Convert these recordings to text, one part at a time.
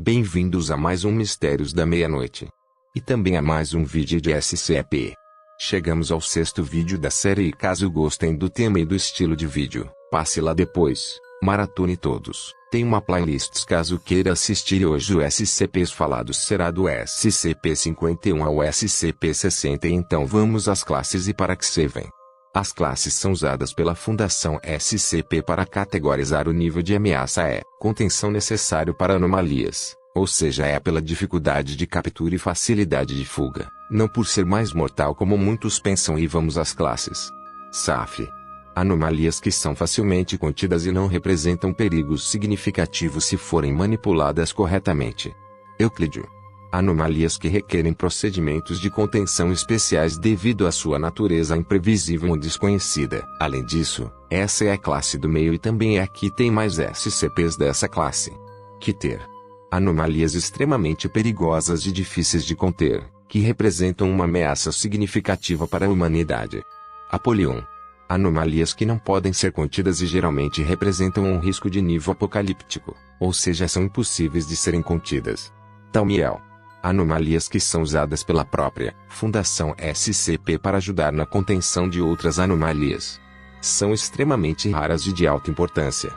Bem-vindos a mais um Mistérios da Meia-Noite. E também a mais um vídeo de SCP. Chegamos ao 6º vídeo da série e caso gostem do tema e do estilo de vídeo, passe lá depois, maratone todos. Tem uma playlist caso queira assistir e hoje o SCPs falados será do SCP-51 ao SCP-60 então vamos às classes e para que servem. As classes são usadas pela Fundação SCP para categorizar o nível de ameaça contenção necessário para anomalias, ou seja pela dificuldade de captura e facilidade de fuga, não por ser mais mortal como muitos pensam e vamos às classes. SAF. Anomalias que são facilmente contidas e não representam perigos significativos se forem manipuladas corretamente. Euclídeo. Anomalias que requerem procedimentos de contenção especiais devido à sua natureza imprevisível ou desconhecida. Além disso, essa é a classe do meio e também aqui tem mais SCPs dessa classe. Keter. Anomalias extremamente perigosas e difíceis de conter, que representam uma ameaça significativa para a humanidade. Apollyon. Anomalias que não podem ser contidas e geralmente representam um risco de nível apocalíptico, ou seja são impossíveis de serem contidas. Taumiel. Anomalias que são usadas pela própria Fundação SCP para ajudar na contenção de outras anomalias. São extremamente raras e de alta importância.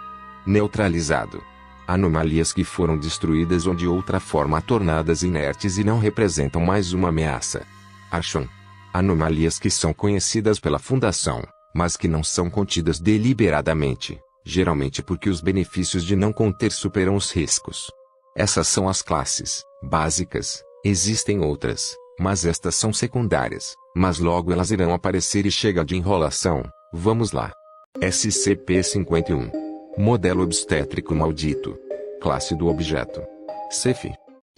Neutralizado. Anomalias que foram destruídas ou de outra forma tornadas inertes e não representam mais uma ameaça. Archon. Anomalias que são conhecidas pela Fundação, mas que não são contidas deliberadamente, geralmente porque os benefícios de não conter superam os riscos. Essas são as classes básicas, existem outras, mas estas são secundárias, mas logo elas irão aparecer e chega de enrolação, vamos lá. SCP-51. Modelo obstétrico maldito. Classe do objeto. CEF.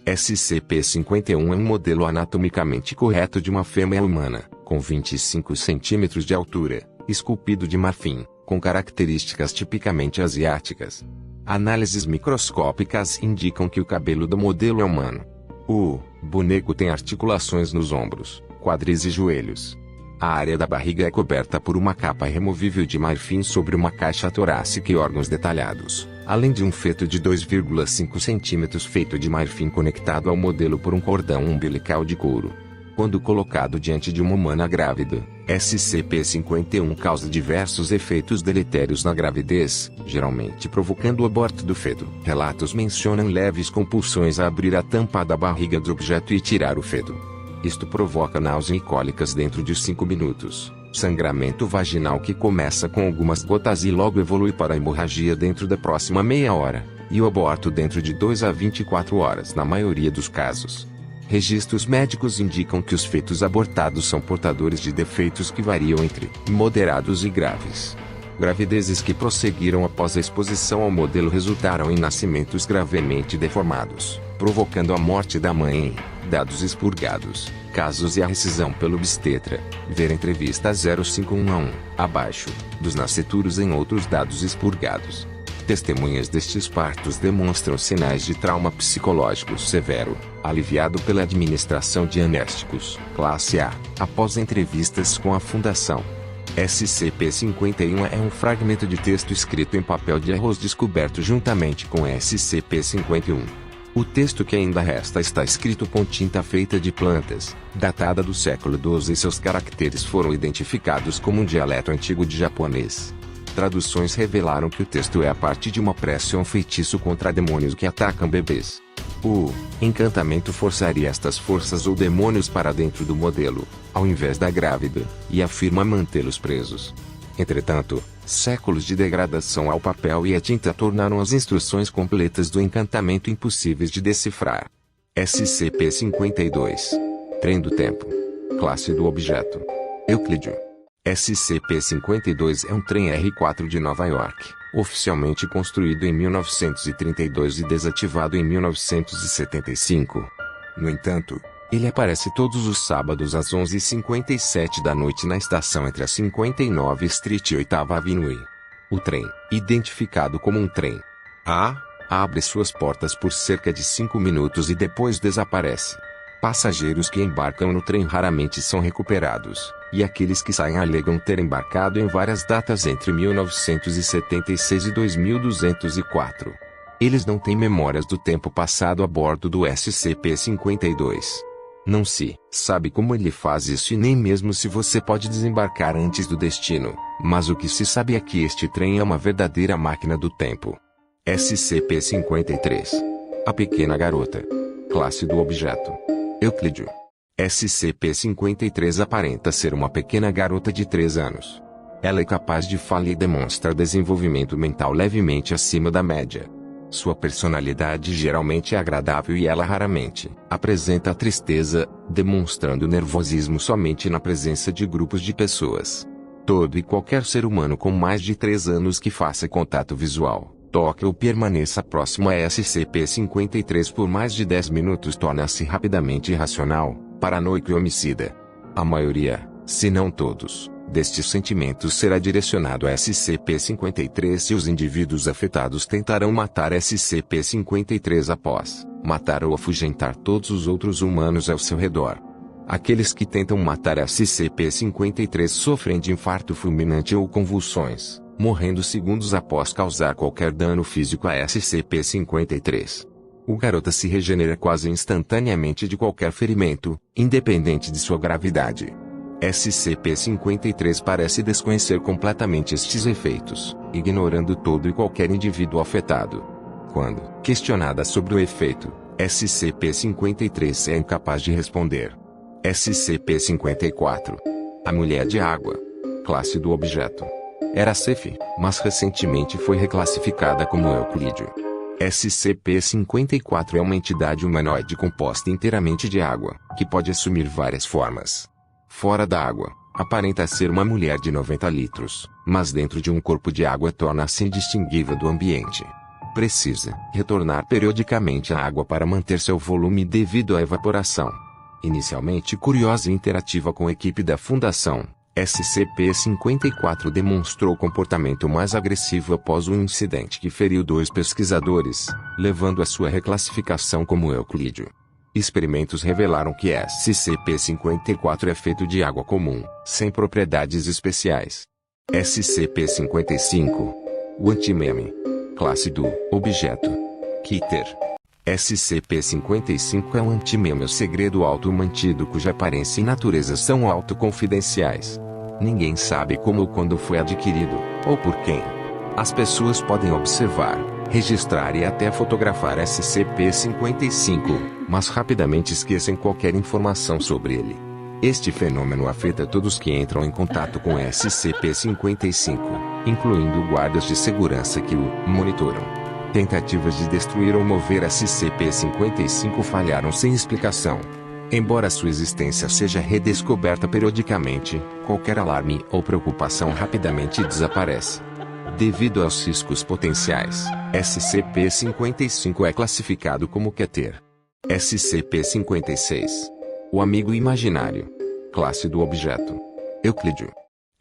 SCP-51 é um modelo anatomicamente correto de uma fêmea humana, com 25 centímetros de altura, esculpido de marfim, com características tipicamente asiáticas. Análises microscópicas indicam que o cabelo do modelo é humano. O boneco tem articulações nos ombros, quadris e joelhos. A área da barriga é coberta por uma capa removível de marfim sobre uma caixa torácica e órgãos detalhados, além de um feto de 2,5 centímetros feito de marfim conectado ao modelo por um cordão umbilical de couro. Quando colocado diante de uma humana grávida, SCP-51 causa diversos efeitos deletérios na gravidez, geralmente provocando o aborto do feto. Relatos mencionam leves compulsões a abrir a tampa da barriga do objeto e tirar o feto. Isto provoca náusea e cólicas dentro de 5 minutos, sangramento vaginal que começa com algumas gotas e logo evolui para a hemorragia dentro da próxima meia hora, e o aborto dentro de 2 a 24 horas na maioria dos casos. Registros médicos indicam que os fetos abortados são portadores de defeitos que variam entre moderados e graves. Gravidezes que prosseguiram após a exposição ao modelo resultaram em nascimentos gravemente deformados, provocando a morte da mãe. Dados expurgados, casos e a rescisão pelo obstetra. Ver entrevista 0511, abaixo, dos nascituros em outros dados expurgados. Testemunhas destes partos demonstram sinais de trauma psicológico severo, aliviado pela administração de anestésicos, classe A, após entrevistas com a Fundação. SCP-51 é um fragmento de texto escrito em papel de arroz descoberto juntamente com SCP-51. O texto que ainda resta está escrito com tinta feita de plantas, datada do século XII e seus caracteres foram identificados como um dialeto antigo de japonês. Traduções revelaram que o texto é a parte de uma prece ou um feitiço contra demônios que atacam bebês. O encantamento forçaria estas forças ou demônios para dentro do modelo, ao invés da grávida, e afirma mantê-los presos. Entretanto, séculos de degradação ao papel e à tinta tornaram as instruções completas do encantamento impossíveis de decifrar. SCP-52. Trem do tempo. Classe do objeto. Euclídeo. SCP-52 é um trem R4 de Nova York, oficialmente construído em 1932 e desativado em 1975. No entanto, ele aparece todos os sábados às 11h57 da noite na estação entre a 59 Street e 8ª Avenue. O trem, identificado como um trem A, abre suas portas por cerca de 5 minutos e depois desaparece. Passageiros que embarcam no trem raramente são recuperados, e aqueles que saem alegam ter embarcado em várias datas entre 1976 e 2204. Eles não têm memórias do tempo passado a bordo do SCP-52. Não se sabe como ele faz isso e nem mesmo se você pode desembarcar antes do destino, mas o que se sabe é que este trem é uma verdadeira máquina do tempo. SCP-53. A pequena garota. Classe do objeto: Euclídeo. SCP-53 aparenta ser uma pequena garota de 3 anos. Ela é capaz de falar e demonstra desenvolvimento mental levemente acima da média. Sua personalidade geralmente é agradável e ela raramente apresenta tristeza, demonstrando nervosismo somente na presença de grupos de pessoas. Todo e qualquer ser humano com mais de 3 anos que faça contato visual, toque ou permaneça próximo a SCP-53 por mais de 10 minutos torna-se rapidamente irracional, paranoico e homicida. A maioria, se não todos, destes sentimentos será direcionado a SCP-53 e os indivíduos afetados tentarão matar SCP-53 após matar ou afugentar todos os outros humanos ao seu redor. Aqueles que tentam matar SCP-53 sofrem de infarto fulminante ou convulsões, morrendo segundos após causar qualquer dano físico a SCP-53. O garota se regenera quase instantaneamente de qualquer ferimento, independente de sua gravidade. SCP-53 parece desconhecer completamente estes efeitos, ignorando todo e qualquer indivíduo afetado. Quando questionada sobre o efeito, SCP-53 é incapaz de responder. SCP-54. A mulher de água. Classe do objeto: era safe, mas recentemente foi reclassificada como Euclídeo. SCP-54 é uma entidade humanoide composta inteiramente de água, que pode assumir várias formas. Fora da água, aparenta ser uma mulher de 90 litros, mas dentro de um corpo de água torna-se indistinguível do ambiente. Precisa retornar periodicamente à água para manter seu volume devido à evaporação. Inicialmente curiosa e interativa com a equipe da Fundação, SCP-54 demonstrou comportamento mais agressivo após um incidente que feriu 2 pesquisadores, levando a sua reclassificação como Euclídeo. Experimentos revelaram que SCP-54 é feito de água comum, sem propriedades especiais. SCP-55. O antimeme. Classe do objeto: Keter. SCP-55 é um antimeme segredo auto-mantido cuja aparência e natureza são autoconfidenciais. Ninguém sabe como ou quando foi adquirido, ou por quem. As pessoas podem observar, registrar e até fotografar SCP-55, mas rapidamente esquecem qualquer informação sobre ele. Este fenômeno afeta todos que entram em contato com SCP-55, incluindo guardas de segurança que o monitoram. Tentativas de destruir ou mover SCP-55 falharam sem explicação. Embora sua existência seja redescoberta periodicamente, qualquer alarme ou preocupação rapidamente desaparece. Devido aos riscos potenciais, SCP-55 é classificado como Keter. SCP-56. O amigo imaginário. Classe do objeto: Euclídeo.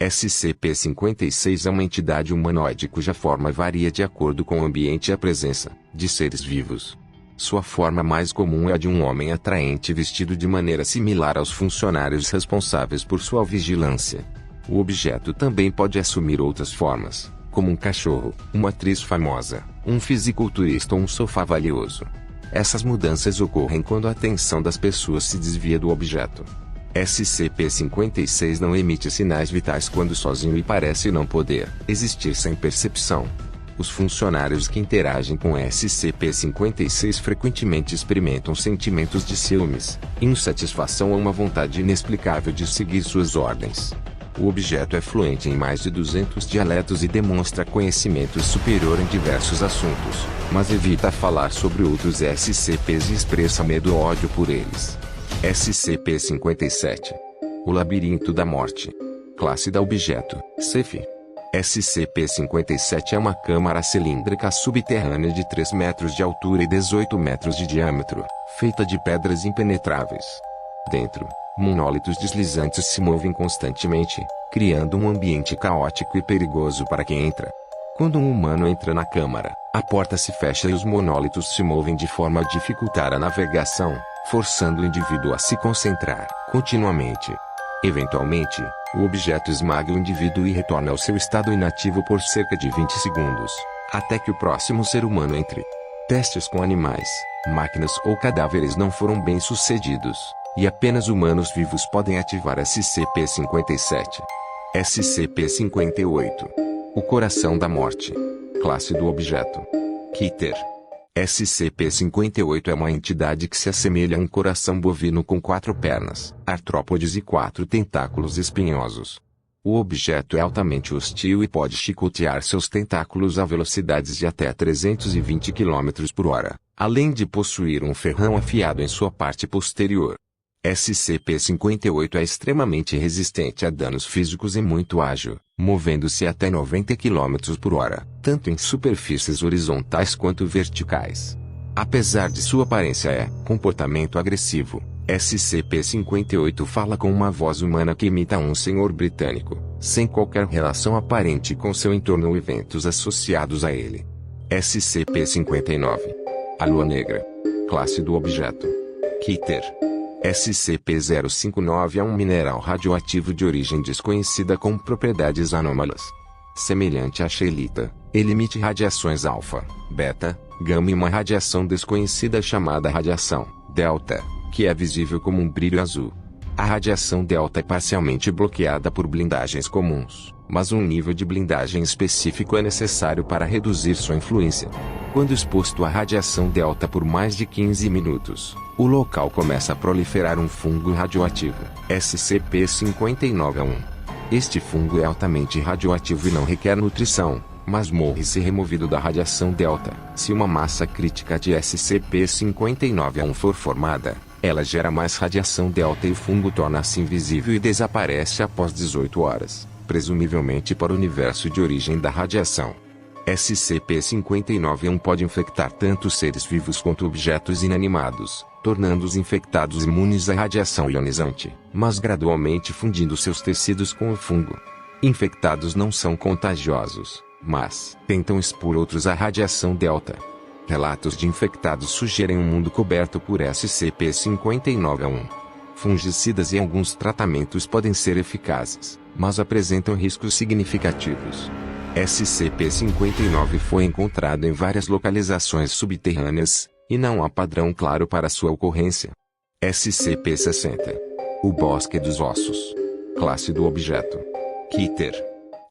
SCP-56 é uma entidade humanoide cuja forma varia de acordo com o ambiente e a presença de seres vivos. Sua forma mais comum é a de um homem atraente vestido de maneira similar aos funcionários responsáveis por sua vigilância. O objeto também pode assumir outras formas, como um cachorro, uma atriz famosa, um fisiculturista ou um sofá valioso. Essas mudanças ocorrem quando a atenção das pessoas se desvia do objeto. SCP-56 não emite sinais vitais quando sozinho e parece não poder existir sem percepção. Os funcionários que interagem com SCP-56 frequentemente experimentam sentimentos de ciúmes, insatisfação ou uma vontade inexplicável de seguir suas ordens. O objeto é fluente em mais de 200 dialetos e demonstra conhecimento superior em diversos assuntos, mas evita falar sobre outros SCPs e expressa medo ou ódio por eles. SCP-57. O Labirinto da Morte. Classe da objeto: Safe. SCP-57 é uma câmara cilíndrica subterrânea de 3 metros de altura e 18 metros de diâmetro, feita de pedras impenetráveis. Dentro, monólitos deslizantes se movem constantemente, criando um ambiente caótico e perigoso para quem entra. Quando um humano entra na câmara, a porta se fecha e os monólitos se movem de forma a dificultar a navegação, forçando o indivíduo a se concentrar continuamente. Eventualmente, o objeto esmaga o indivíduo e retorna ao seu estado inativo por cerca de 20 segundos, até que o próximo ser humano entre. Testes com animais, máquinas ou cadáveres não foram bem sucedidos, e apenas humanos vivos podem ativar SCP-57. SCP-58. O coração da morte. Classe do objeto: Keter. SCP-58 é uma entidade que se assemelha a um coração bovino com 4 pernas, artrópodes e 4 tentáculos espinhosos. O objeto é altamente hostil e pode chicotear seus tentáculos a velocidades de até 320 km por hora, além de possuir um ferrão afiado em sua parte posterior. SCP-58 é extremamente resistente a danos físicos e muito ágil, movendo-se até 90 km por hora, tanto em superfícies horizontais quanto verticais. Apesar de sua aparência e comportamento agressivo, SCP-58 fala com uma voz humana que imita um senhor britânico, sem qualquer relação aparente com seu entorno ou eventos associados a ele. SCP-59. A Lua Negra. Classe do objeto: Keter. SCP-059 é um mineral radioativo de origem desconhecida com propriedades anômalas. Semelhante à scheelita, ele emite radiações alfa, beta, gama e uma radiação desconhecida chamada radiação delta, que é visível como um brilho azul. A radiação delta é parcialmente bloqueada por blindagens comuns, mas um nível de blindagem específico é necessário para reduzir sua influência. Quando exposto à radiação delta por mais de 15 minutos, o local começa a proliferar um fungo radioativo, SCP-59-1. Este fungo é altamente radioativo e não requer nutrição, mas morre se removido da radiação delta. Se uma massa crítica de SCP-59-1 for formada, ela gera mais radiação delta e o fungo torna-se invisível e desaparece após 18 horas, presumivelmente para o universo de origem da radiação. SCP-59-1 pode infectar tanto seres vivos quanto objetos inanimados, tornando-os infectados imunes à radiação ionizante, mas gradualmente fundindo seus tecidos com o fungo. Infectados não são contagiosos, mas tentam expor outros à radiação delta. Relatos de infectados sugerem um mundo coberto por SCP-59-1. Fungicidas e alguns tratamentos podem ser eficazes, mas apresentam riscos significativos. SCP-59 foi encontrado em várias localizações subterrâneas, e não há padrão claro para sua ocorrência. SCP-60. O Bosque dos Ossos. Classe do objeto: Keter.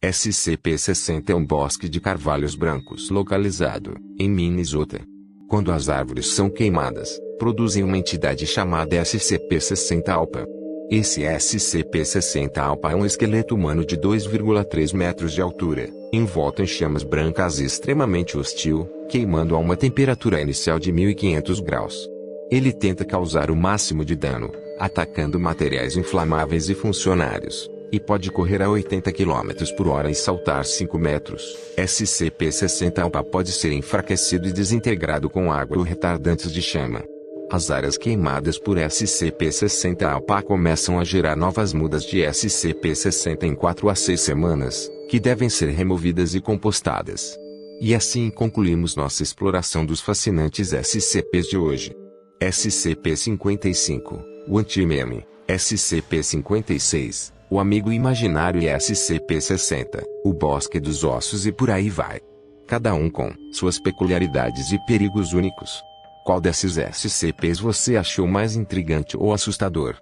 SCP-60 é um bosque de carvalhos brancos localizado em Minnesota. Quando as árvores são queimadas, produzem uma entidade chamada SCP-60-alpha. Esse SCP-60-alpha é um esqueleto humano de 2,3 metros de altura, envolto em chamas brancas e extremamente hostil, queimando a uma temperatura inicial de 1500 graus. Ele tenta causar o máximo de dano, atacando materiais inflamáveis e funcionários, e pode correr a 80 km por hora e saltar 5 metros. SCP-60-alpha pode ser enfraquecido e desintegrado com água ou retardantes de chama. As áreas queimadas por SCP-60-alpha começam a gerar novas mudas de SCP-60 em 4 a 6 semanas, que devem ser removidas e compostadas. E assim concluímos nossa exploração dos fascinantes SCPs de hoje. SCP-55, o Anti-Meme. SCP-56, o Amigo Imaginário, e SCP-60, o Bosque dos Ossos, e por aí vai. Cada um com suas peculiaridades e perigos únicos. Qual desses SCPs você achou mais intrigante ou assustador?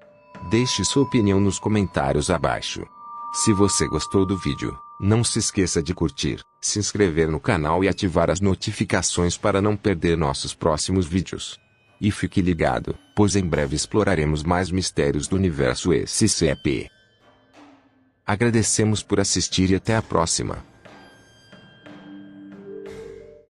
Deixe sua opinião nos comentários abaixo. Se você gostou do vídeo, não se esqueça de curtir, se inscrever no canal e ativar as notificações para não perder nossos próximos vídeos. E fique ligado, pois em breve exploraremos mais mistérios do universo SCP. Agradecemos por assistir e até a próxima.